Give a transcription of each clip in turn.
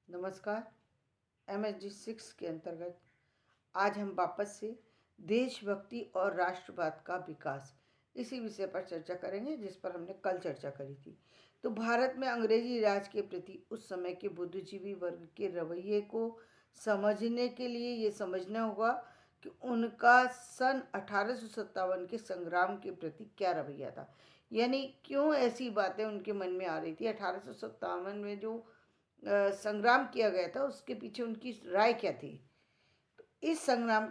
नमस्कार। MSG 6 के अंतर्गत आज हम वापस से देशभक्ति और राष्ट्रवाद का विकास इसी विषय पर चर्चा करेंगे जिस पर हमने कल चर्चा करी थी। तो भारत में अंग्रेजी राज के प्रति उस समय के बुद्धिजीवी वर्ग के रवैये को समझने के लिए ये समझना होगा कि उनका सन 1857 के संग्राम के प्रति क्या रवैया था, यानी क्यों ऐसी बातें उनके मन में आ रही थी। 1857 में जो संग्राम किया गया था उसके पीछे उनकी राय क्या थी। तो इस संग्राम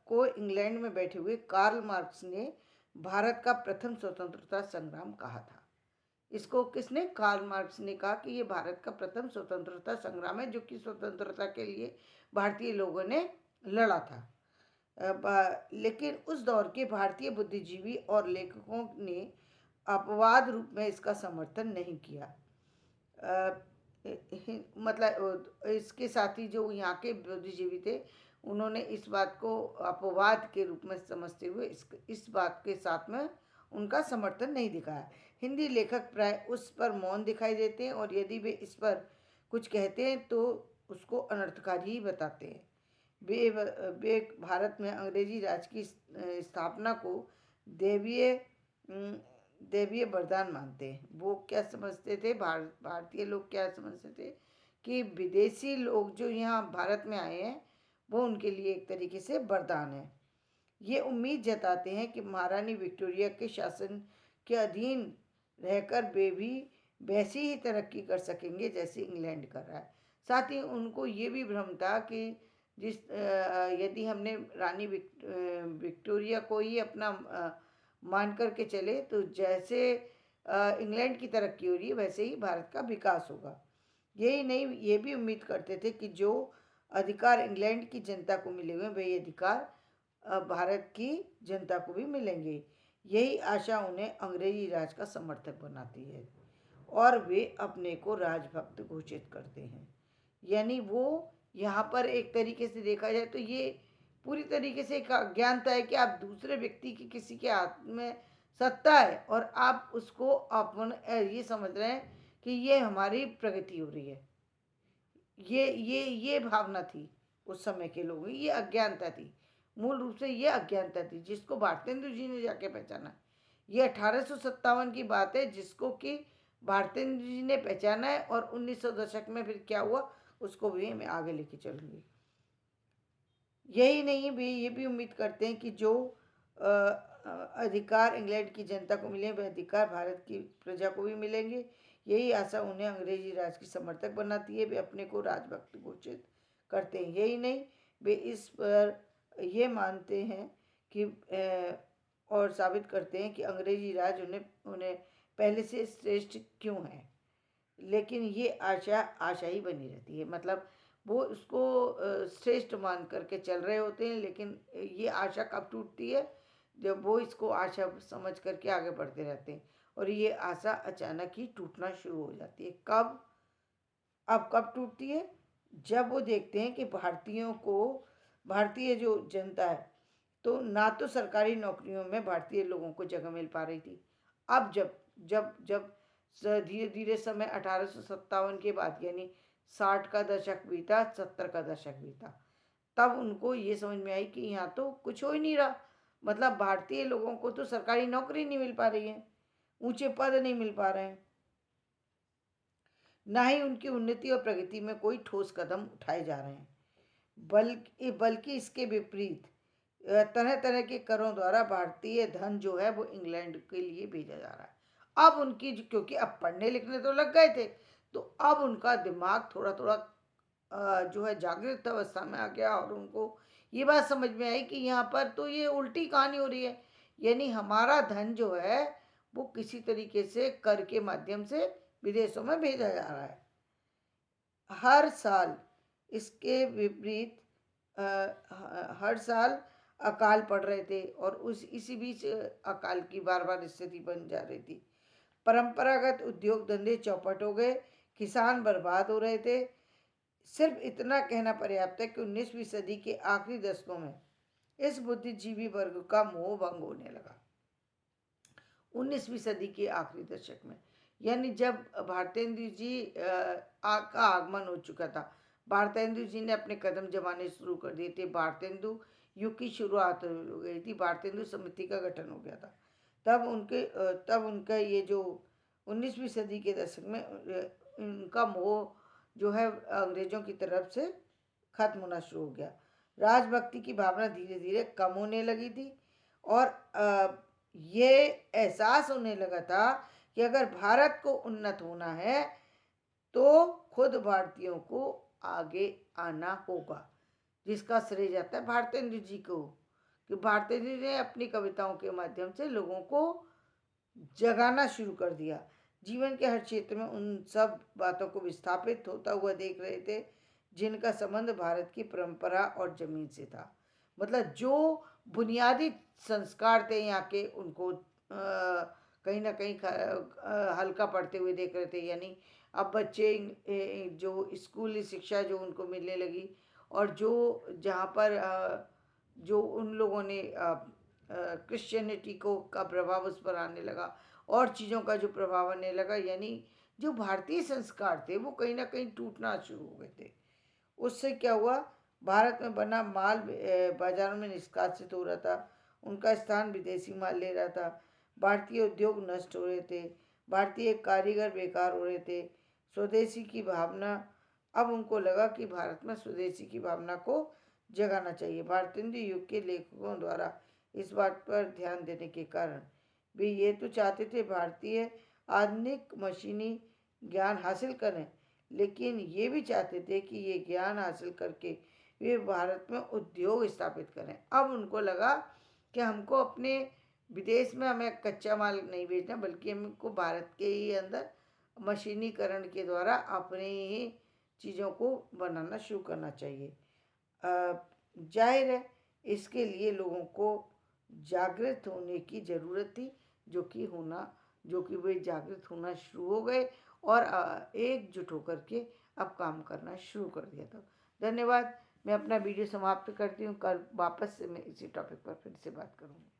को इंग्लैंड में बैठे हुए कार्ल मार्क्स ने भारत का प्रथम स्वतंत्रता संग्राम कहा था। इसको किसने? कार्ल मार्क्स ने कहा कि ये भारत का प्रथम स्वतंत्रता संग्राम है जो कि स्वतंत्रता के लिए भारतीय लोगों ने लड़ा था। लेकिन उस दौर के भारतीय बुद्धिजीवी और लेखकों ने अपवाद रूप में इसका समर्थन नहीं किया। मतलब इसके साथ ही जो यहाँ के बुद्धिजीवी थे उन्होंने इस बात को अपवाद के रूप में समझते हुए इस बात के साथ में उनका समर्थन नहीं दिखाया। हिंदी लेखक प्राय उस पर मौन दिखाई देते हैं और यदि वे इस पर कुछ कहते हैं तो उसको अनर्थकारी ही बताते हैं। वे भारत में अंग्रेजी राज की स्थापना को देवीय देवीय वरदान मानते हैं। वो क्या समझते थे, भारतीय लोग क्या समझते थे कि विदेशी लोग जो यहाँ भारत में आए हैं वो उनके लिए एक तरीके से वरदान है। ये उम्मीद जताते हैं कि महारानी विक्टोरिया के शासन के अधीन रहकर वे भी वैसी ही तरक्की कर सकेंगे जैसे इंग्लैंड कर रहा है। साथ ही उनको ये भी भ्रम था कि यदि हमने रानी विक्टोरिया को ही अपना मान करके चले तो जैसे इंग्लैंड की तरक्की हो रही है वैसे ही भारत का विकास होगा। यही नहीं, ये भी उम्मीद करते थे कि जो अधिकार इंग्लैंड की जनता को मिले हुए वही अधिकार भारत की जनता को भी मिलेंगे। यही आशा उन्हें अंग्रेजी राज का समर्थक बनाती है और वे अपने को राजभक्त घोषित करते हैं। यानी वो यहाँ पर एक तरीके से देखा जाए तो ये पूरी तरीके से एक अज्ञानता है कि आप दूसरे व्यक्ति की किसी के हाथ में सत्ता है और आप उसको अपन ये समझ रहे हैं कि ये हमारी प्रगति हो रही है। ये भावना थी उस समय के लोगों की, ये अज्ञानता थी। मूल रूप से ये अज्ञानता थी जिसको भारतेंदु जी ने जाके पहचाना। ये 1857 की बात है जिसको कि भारतेंदु जी ने पहचाना है और 1900 दशक में फिर क्या हुआ उसको भी मैं आगे लेके चलूँगी। यही नहीं, वे ये भी उम्मीद करते हैं कि जो अधिकार इंग्लैंड की जनता को मिले वे अधिकार भारत की प्रजा को भी मिलेंगे। यही आशा उन्हें अंग्रेजी राज की समर्थक बनाती है। वे अपने को राजभक्त घोषित करते हैं। यही नहीं, वे इस पर ये मानते हैं कि और साबित करते हैं कि अंग्रेजी राज उन्हें पहले से श्रेष्ठ क्यों है। लेकिन ये आशा ही बनी रहती है। मतलब वो उसको श्रेष्ठ मान करके चल रहे होते हैं, लेकिन ये आशा कब टूटती है? जब वो इसको आशा समझ करके आगे बढ़ते रहते हैं और ये आशा अचानक ही टूटना शुरू हो जाती है। कब? अब कब टूटती है? जब वो देखते हैं कि भारतीय जो जनता है तो ना तो सरकारी नौकरियों में भारतीय लोगों को जगह मिल पा रही थी। अब जब जब जब धीरे धीरे समय 1857 के बाद यानी 60 का दशक बीता, 70 का दशक बीता, तब उनको ये समझ में आई कि यहाँ तो कुछ हो ही नहीं रहा। मतलब भारतीय लोगों को तो सरकारी नौकरी नहीं मिल पा रही है, ऊंचे पद नहीं मिल पा रहे हैं, ना ही उनकी उन्नति और प्रगति में कोई ठोस कदम उठाए जा रहे हैं। बल्कि इसके विपरीत तरह तरह के करों द्वारा भारतीय धन जो है वो इंग्लैंड के लिए भेजा जा रहा है। अब उनकी क्योंकि अब पढ़ने लिखने तो लग गए थे तो अब उनका दिमाग थोड़ा थोड़ा जो है जागृत अवस्था में आ गया और उनको ये बात समझ में आई कि यहाँ पर तो ये उल्टी कहानी हो रही है। यानी हमारा धन जो है वो किसी तरीके से कर के माध्यम से विदेशों में भेजा जा रहा है हर साल। इसके विपरीत हर साल अकाल पड़ रहे थे और इसी बीच अकाल की बार बार स्थिति बन जा रही थी। परंपरागत उद्योग धंधे चौपट हो गए, किसान बर्बाद हो रहे थे। सिर्फ इतना कहना पर्याप्त है कि 19वीं सदी के आखिरी दशकों में इस बुद्धिजीवी वर्ग का मोह भंग होने लगा। 19वीं सदी के आखिरी दशक में यानी जब भारतेंदु जी का आगमन हो चुका था, भारतेंदु जी ने अपने कदम जमाने शुरू कर दिए थे, भारतेंदु युग की शुरुआत हो गई थी, भारतेंदु समिति का गठन हो गया था। तब उनका ये जो 19वीं सदी के दशक में उनका मोह जो है अंग्रेजों की तरफ से खत्म होना शुरू हो गया। राजभक्ति की भावना धीरे धीरे कम होने लगी थी और ये एहसास होने लगा था कि अगर भारत को उन्नत होना है तो खुद भारतीयों को आगे आना होगा, जिसका श्रेय जाता है भारतेंदु जी को, कि भारतेंदु जी ने अपनी कविताओं के माध्यम से लोगों को जगाना शुरू कर दिया। जीवन के हर क्षेत्र में उन सब बातों को विस्थापित होता हुआ देख रहे थे जिनका संबंध भारत की परंपरा और जमीन से था। मतलब जो बुनियादी संस्कार थे यहाँ के, उनको कहीं ना कहीं हल्का पड़ते हुए देख रहे थे। यानी अब बच्चे जो स्कूली शिक्षा जो उनको मिलने लगी, और जो जहाँ पर जो उन लोगों ने क्रिश्चियनिटी को का प्रभाव उस पर आने लगा और चीज़ों का जो प्रभाव आने लगा, यानी जो भारतीय संस्कार थे वो कहीं ना कहीं टूटना शुरू हो गए थे। उससे क्या हुआ, भारत में बना माल बाजारों में निष्कासित हो रहा था, उनका स्थान विदेशी माल ले रहा था, भारतीय उद्योग नष्ट हो रहे थे, भारतीय कारीगर बेकार हो रहे थे, स्वदेशी की भावना। अब उनको लगा कि भारत में स्वदेशी की भावना को जगाना चाहिए। भारतेंदु युग के लेखकों द्वारा इस बात पर ध्यान देने के कारण वे ये तो चाहते थे भारतीय आधुनिक मशीनी ज्ञान हासिल करें, लेकिन ये भी चाहते थे कि ये ज्ञान हासिल करके वे भारत में उद्योग स्थापित करें। अब उनको लगा कि हमको अपने विदेश में हमें कच्चा माल नहीं बेचना, बल्कि हमको भारत के ही अंदर मशीनीकरण के द्वारा अपने ही चीज़ों को बनाना शुरू करना चाहिए। जाहिर है इसके लिए लोगों को जागृत होने की ज़रूरत थी, जो कि वे जागृत होना शुरू हो गए और एकजुट होकर के अब काम करना शुरू कर दिया था। धन्यवाद। मैं अपना वीडियो समाप्त करती हूँ। कल वापस से मैं इसी टॉपिक पर फिर से बात करूँगी।